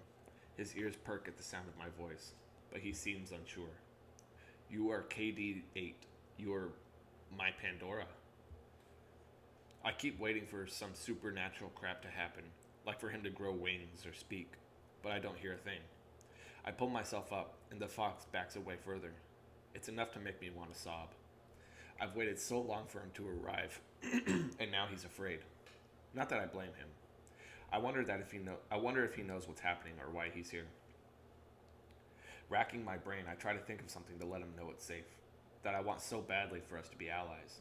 His ears perk at the sound of my voice, but he seems unsure. You are KD8. You are my Pandora. I keep waiting for some supernatural crap to happen, like for him to grow wings or speak, but I don't hear a thing. I pull myself up, and the fox backs away further. It's enough to make me want to sob. I've waited so long for him to arrive, and now he's afraid. Not that I blame him. I wonder if he knows what's happening or why he's here. Racking my brain, I try to think of something to let him know it's safe, that I want so badly for us to be allies.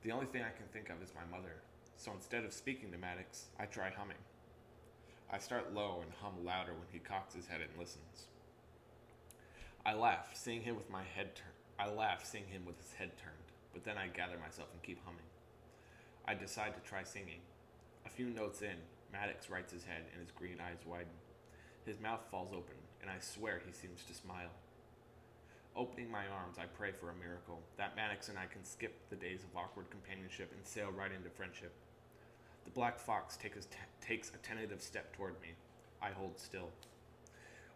The only thing I can think of is my mother, so instead of speaking to Maddox, I try humming. I start low and hum louder when he cocks his head and listens. I laugh, seeing him with his head turned, but then I gather myself and keep humming. I decide to try singing. A few notes in, Maddox rights his head and his green eyes widen. His mouth falls open, and I swear he seems to smile. Opening my arms, I pray for a miracle, that Maddox and I can skip the days of awkward companionship and sail right into friendship. The black fox takes a tentative step toward me. I hold still.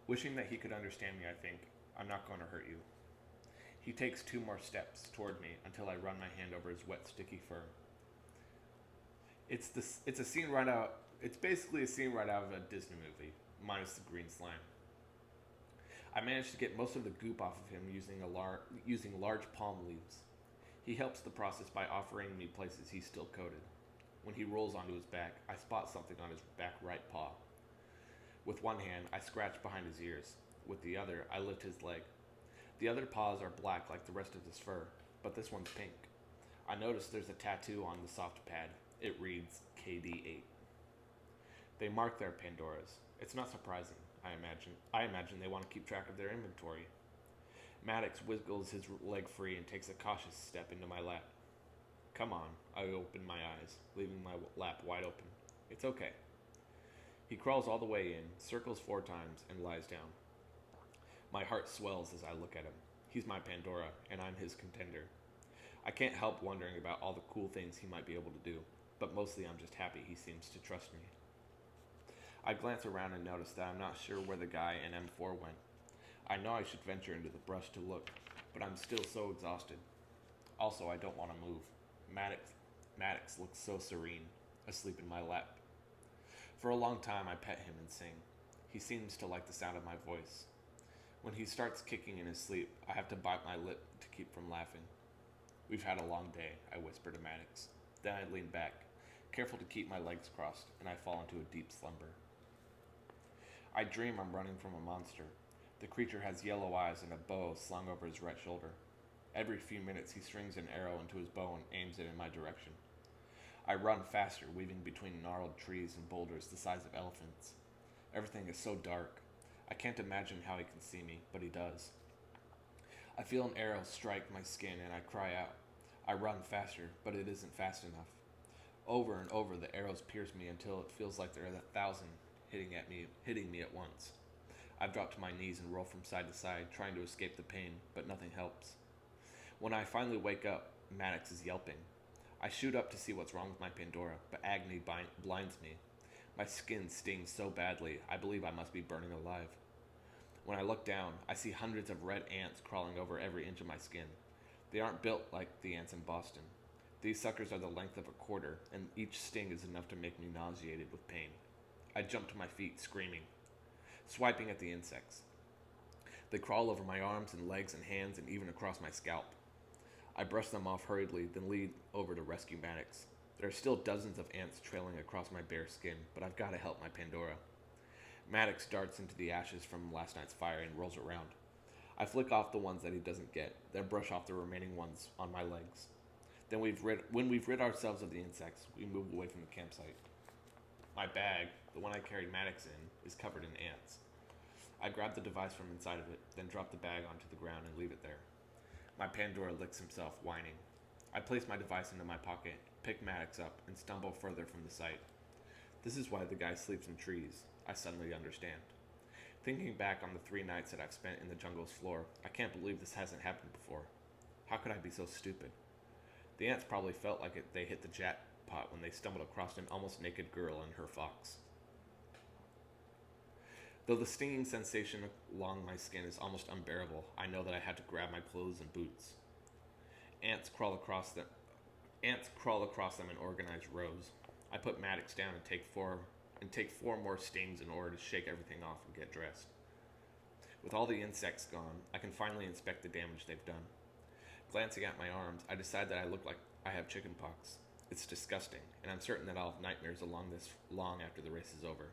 Wishing that he could understand me, I think, I'm not going to hurt you. He takes 2 more steps toward me until I run my hand over his wet, sticky fur. It's basically a scene right out of a Disney movie, minus the green slime. I managed to get most of the goop off of him using large palm leaves. He helps the process by offering me places he's still coated. When he rolls onto his back, I spot something on his back right paw. With one hand, I scratch behind his ears. With the other, I lift his leg. The other paws are black like the rest of his fur, but this one's pink. I notice there's a tattoo on the soft pad. It reads KD8. They mark their Pandoras. It's not surprising, I imagine. I imagine they want to keep track of their inventory. Maddox wiggles his leg free and takes a cautious step into my lap. Come on, I open my eyes, leaving my lap wide open. It's okay. He crawls all the way in, circles 4 times, and lies down. My heart swells as I look at him. He's my Pandora, and I'm his contender. I can't help wondering about all the cool things he might be able to do, but mostly I'm just happy he seems to trust me. I glance around and notice that I'm not sure where the guy in M4 went. I know I should venture into the brush to look, but I'm still so exhausted. Also, I don't want to move. Maddox looks so serene, asleep in my lap. For a long time, I pet him and sing. He seems to like the sound of my voice. When he starts kicking in his sleep, I have to bite my lip to keep from laughing. We've had a long day, I whisper to Maddox. Then I lean back, careful to keep my legs crossed, and I fall into a deep slumber. I dream I'm running from a monster. The creature has yellow eyes and a bow slung over his right shoulder. Every few minutes he strings an arrow into his bow and aims it in my direction. I run faster, weaving between gnarled trees and boulders the size of elephants. Everything is so dark. I can't imagine how he can see me, but he does. I feel an arrow strike my skin and I cry out. I run faster, but it isn't fast enough. Over and over the arrows pierce me until it feels like there are 1,000 hitting me at once. I've dropped to my knees and roll from side to side, trying to escape the pain, but nothing helps. When I finally wake up, Maddox is yelping. I shoot up to see what's wrong with my Pandora, but agony blinds me. My skin stings so badly, I believe I must be burning alive. When I look down, I see hundreds of red ants crawling over every inch of my skin. They aren't built like the ants in Boston. These suckers are the length of a quarter, and each sting is enough to make me nauseated with pain. I jump to my feet, screaming, swiping at the insects. They crawl over my arms and legs and hands and even across my scalp. I brush them off hurriedly, then lead over to rescue Maddox. There are still dozens of ants trailing across my bare skin, but I've got to help my Pandora. Maddox darts into the ashes from last night's fire and rolls around. I flick off the ones that he doesn't get, then brush off the remaining ones on my legs. Then when we've rid ourselves of the insects, we move away from the campsite. My bag, the one I carried Maddox in, is covered in ants. I grab the device from inside of it, then drop the bag onto the ground and leave it there. My Pandora licks himself, whining. I place my device into my pocket, pick Maddox up, and stumble further from the site. This is why the guy sleeps in trees. I suddenly understand. Thinking back on the 3 nights that I've spent in the jungle's floor, I can't believe this hasn't happened before. How could I be so stupid? The ants probably felt like they hit the jackpot when they stumbled across an almost naked girl and her fox. Though the stinging sensation along my skin is almost unbearable, I know that I have to grab my clothes and boots. Ants crawl across them. Ants crawl across them in organized rows. I put Maddox down and take four more stings in order to shake everything off and get dressed. With all the insects gone, I can finally inspect the damage they've done. Glancing at my arms, I decide that I look like I have chickenpox. It's disgusting, and I'm certain that I'll have nightmares along this long after the race is over.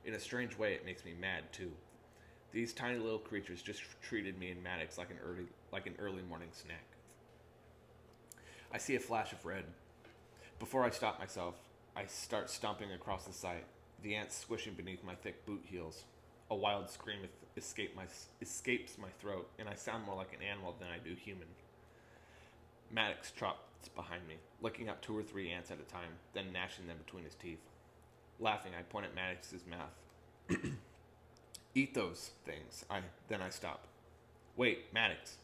In a strange way, it makes me mad, too. These tiny little creatures just treated me and Maddox like an early morning snack. I see a flash of red. Before I stop myself, I start stomping across the site, the ants squishing beneath my thick boot heels. A wild scream escapes my throat, and I sound more like an animal than I do human. Maddox trots behind me, licking up 2 or 3 ants at a time, then gnashing them between his teeth. Laughing, I point at Maddox's mouth. Eat those things. Then I stop. Wait, Maddox.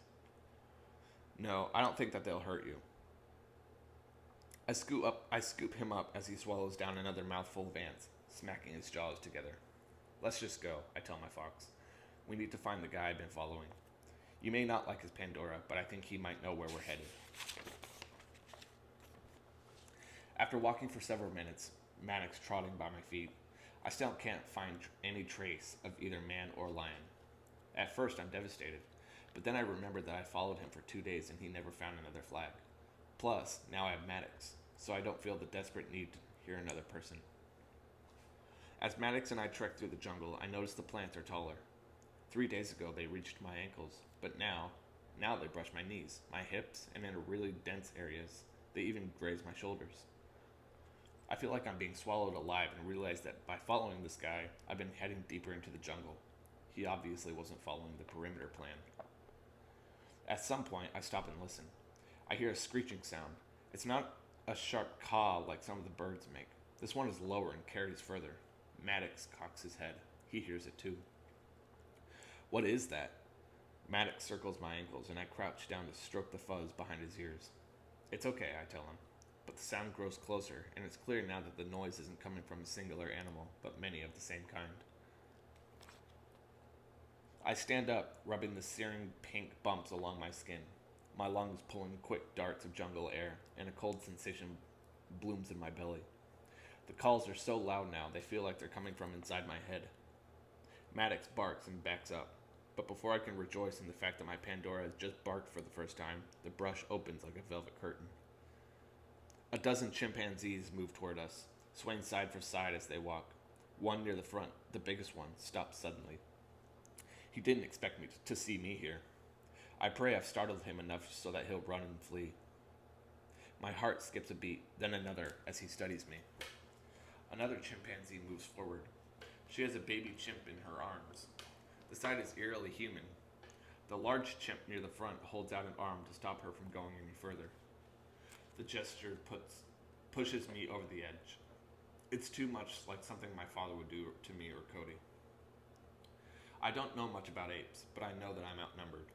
No, I don't think that they'll hurt you. I scoop him up as he swallows down another mouthful of ants, smacking his jaws together. Let's just go, I tell my fox. We need to find the guy I've been following. You may not like his Pandora, but I think he might know where we're headed. After walking for several minutes, Maddox trotting by my feet, I still can't find any trace of either man or lion. At first, I'm devastated, but then I remembered that I followed him for 2 days and he never found another flag. Plus, now I have Maddox, so I don't feel the desperate need to hear another person. As Maddox and I trek through the jungle, I notice the plants are taller. 3 days ago, they reached my ankles, but now they brush my knees, my hips, and in really dense areas, they even graze my shoulders. I feel like I'm being swallowed alive and realize that by following this guy, I've been heading deeper into the jungle. He obviously wasn't following the perimeter plan. At some point, I stop and listen. I hear a screeching sound. It's not a sharp caw like some of the birds make. This one is lower and carries further. Maddox cocks his head. He hears it too. What is that? Maddox circles my ankles, and I crouch down to stroke the fuzz behind his ears. It's okay, I tell him. But the sound grows closer, and it's clear now that the noise isn't coming from a singular animal, but many of the same kind. I stand up, rubbing the searing pink bumps along my skin, my lungs pulling quick darts of jungle air, and a cold sensation blooms in my belly. The calls are so loud now, they feel like they're coming from inside my head. Maddox barks and backs up, but before I can rejoice in the fact that my Pandora has just barked for the first time, the brush opens like a velvet curtain. A dozen chimpanzees move toward us, swaying side for side as they walk. One near the front, the biggest one, stops suddenly. He didn't expect me to see me here. I pray I've startled him enough so that he'll run and flee. My heart skips a beat, then another, as he studies me. Another chimpanzee moves forward. She has a baby chimp in her arms. The sight is eerily human. The large chimp near the front holds out an arm to stop her from going any further. The gesture pushes me over the edge. It's too much like something my father would do to me or Cody. I don't know much about apes, but I know that I'm outnumbered.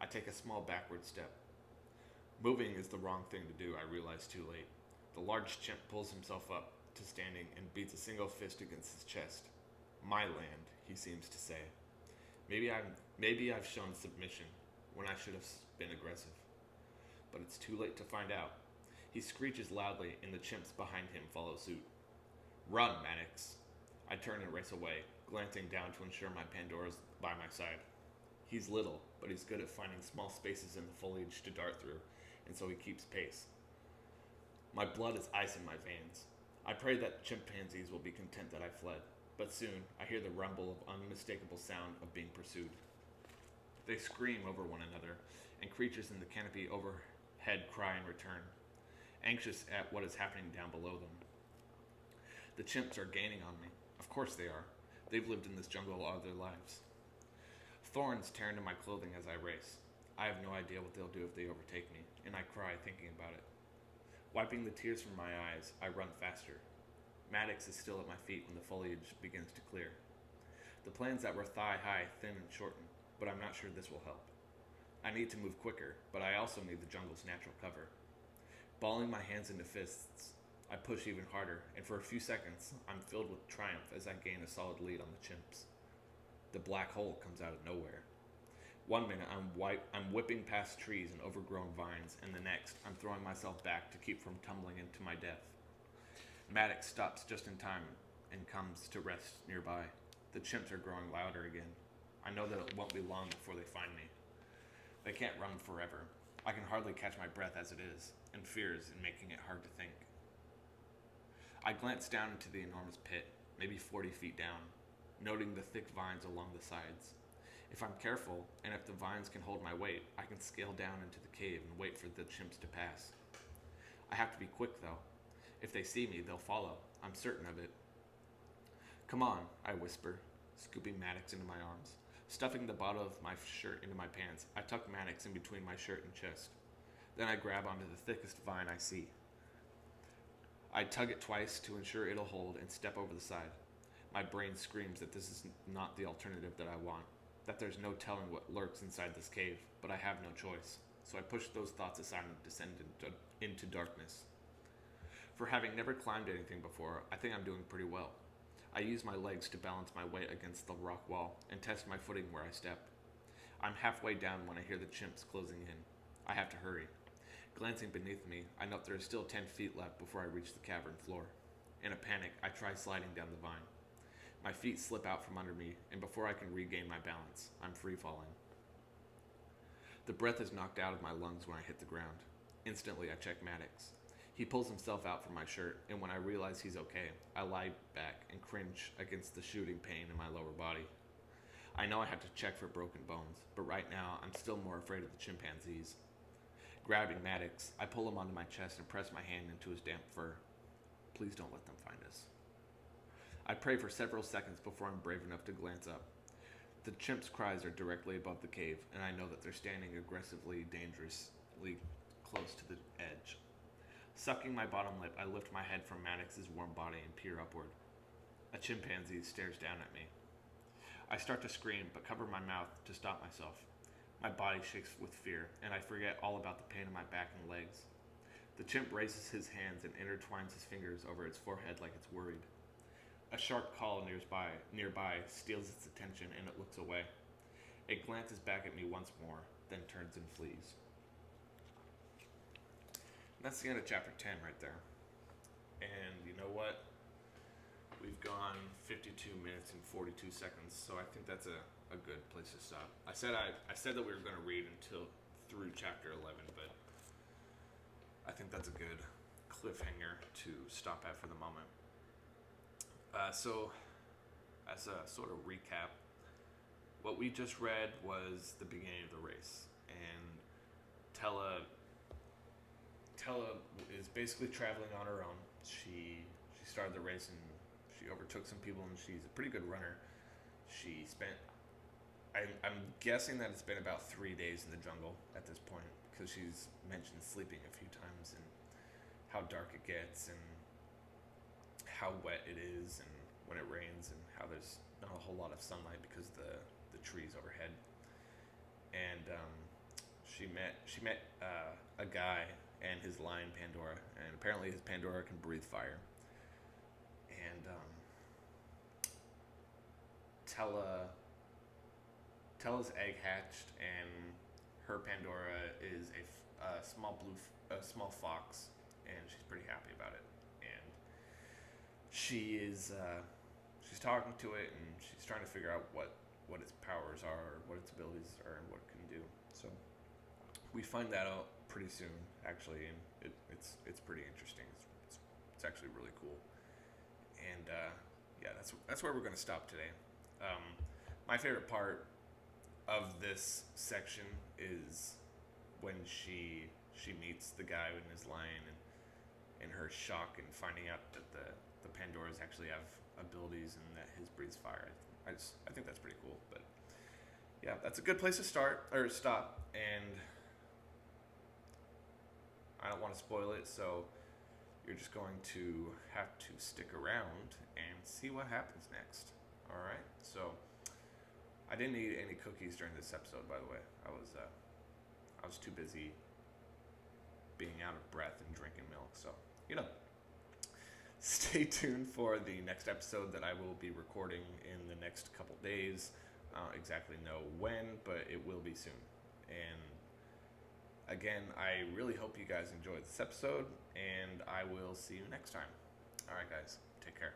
I take a small backward step. Moving is the wrong thing to do, I realize too late. The large chimp pulls himself up to standing and beats a single fist against his chest. My land, he seems to say. Maybe I've shown submission when I should have been aggressive. But it's too late to find out. He screeches loudly, and the chimps behind him follow suit. Run, Maddox. I turn and race away, glancing down to ensure my Pandora's by my side. He's little, but he's good at finding small spaces in the foliage to dart through, and so he keeps pace. My blood is ice in my veins. I pray that chimpanzees will be content that I fled, but soon I hear the rumble of unmistakable sound of being pursued. They scream over one another, and creatures in the canopy overhead cry in return, anxious at what is happening down below them. The chimps are gaining on me. Of course they are. They've lived in this jungle all their lives. Thorns tear into my clothing as I race. I have no idea what they'll do if they overtake me, and I cry thinking about it. Wiping the tears from my eyes, I run faster. Maddox is still at my feet when the foliage begins to clear. The plants that were thigh-high thin and shorten, but I'm not sure this will help. I need to move quicker, but I also need the jungle's natural cover. Balling my hands into fists, I push even harder, and for a few seconds, I'm filled with triumph as I gain a solid lead on the chimps. The black hole comes out of nowhere. One minute I'm whipping past trees and overgrown vines, and the next I'm throwing myself back to keep from tumbling into my death. Maddox stops just in time and comes to rest nearby. The chimps are growing louder again. I know that it won't be long before they find me. They can't run forever. I can hardly catch my breath as it is, and fears in making it hard to think. I glance down into the enormous pit, maybe 40 feet down, noting the thick vines along the sides. If I'm careful, and if the vines can hold my weight, I can scale down into the cave and wait for the chimps to pass. I have to be quick, though. If they see me, they'll follow. I'm certain of it. Come on, I whisper, scooping Maddox into my arms. Stuffing the bottom of my shirt into my pants, I tuck Maddox in between my shirt and chest. Then I grab onto the thickest vine I see. I tug it twice to ensure it'll hold and step over the side. My brain screams that this is not the alternative that I want, that there's no telling what lurks inside this cave, but I have no choice. So I push those thoughts aside and descend into darkness. For having never climbed anything before, I think I'm doing pretty well. I use my legs to balance my weight against the rock wall and test my footing where I step. I'm halfway down when I hear the chimps closing in. I have to hurry. Glancing beneath me, I note there is still 10 feet left before I reach the cavern floor. In a panic, I try sliding down the vine. My feet slip out from under me, and before I can regain my balance, I'm free falling. The breath is knocked out of my lungs when I hit the ground. Instantly, I check Maddox. He pulls himself out from my shirt, and when I realize he's okay, I lie back and cringe against the shooting pain in my lower body. I know I have to check for broken bones, but right now I'm still more afraid of the chimpanzees. Grabbing Maddox, I pull him onto my chest and press my hand into his damp fur. Please don't let them find us. I pray for several seconds before I'm brave enough to glance up. The chimps' cries are directly above the cave, and I know that they're standing aggressively, dangerously close to the edge. Sucking my bottom lip, I lift my head from Maddox's warm body and peer upward. A chimpanzee stares down at me. I start to scream, but cover my mouth to stop myself. My body shakes with fear, and I forget all about the pain in my back and legs. The chimp raises his hands and intertwines his fingers over its forehead like it's worried. A sharp call nearby steals its attention, and it looks away. It glances back at me once more, then turns and flees. That's the end of chapter 10 right there. And you know what? We've gone 52 minutes and 42 seconds, so I think that's a good place to stop. I said that we were going to read through chapter 11, but I think that's a good cliffhanger to stop at for the moment. So, as a sort of recap, what we just read was the beginning of the race, and Tella is basically traveling on her own. She started the race and she overtook some people, and she's a pretty good runner. She spent, I'm guessing that it's been about 3 days in the jungle at this point, because she's mentioned sleeping a few times and how dark it gets and how wet it is and when it rains and how there's not a whole lot of sunlight because of the trees overhead. And she met a guy and his lion Pandora, and apparently his Pandora can breathe fire. And Tella's egg hatched, and her Pandora is a small fox, and she's pretty happy about it. And she's talking to it, and she's trying to figure out what its powers are, what its abilities are, and what it can do. So we find that out pretty soon, actually, and it's pretty interesting. It's actually really cool. And yeah, that's where we're going to stop today. My favorite part of this section is when she meets the guy and his lion, and her shock and finding out that the Pandoras actually have abilities and that his breathes fire. I think that's pretty cool. But yeah, that's a good place to stop. And I don't want to spoil it, so you're just going to have to stick around and see what happens next. All right. So I didn't eat any cookies during this episode, by the way. I was too busy being out of breath and drinking milk. So, stay tuned for the next episode that I will be recording in the next couple days. I don't exactly know when, but it will be soon. And again, I really hope you guys enjoyed this episode, and I will see you next time. All right, guys, take care.